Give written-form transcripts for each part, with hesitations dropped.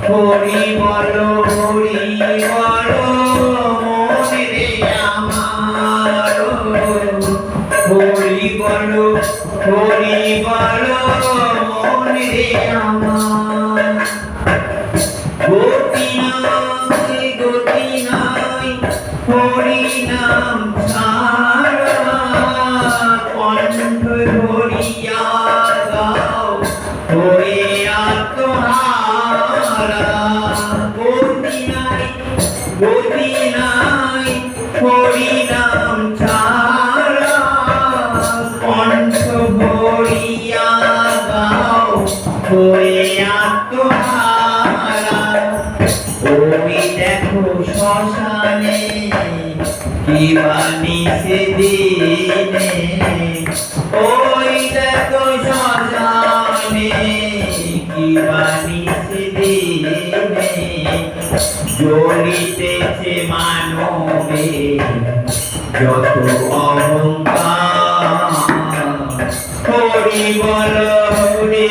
হরি বলো মনে রে আমার, হরি বলো মনে রে আমার। গতি নাই হরি নাম ছাড়া, কণ্ঠ ভরিয়া গাও হয়ে আত্মহারা। গতি নাই হরি নাম ছাড়া, কণ্ঠ ভরিয়া গাও হয়ে আত্মহারা। ওই দেখো শ্মশানে কি বাণী সেদিনে, ওই দেখো শ্মশানে কি বাণী সেদিনে, জ্বলিতেছে মানবে যত অহংকার। হরি বল মনে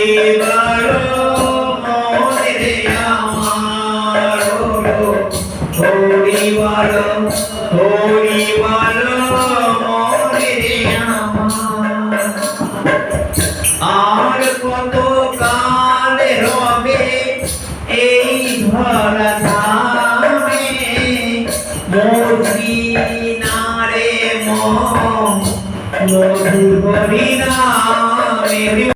রে আমার, হরি বল মনে রে আমার। আর কত কাল রবে এই ধরা ধামে, মধুরি নারে মধুর হরি নামে।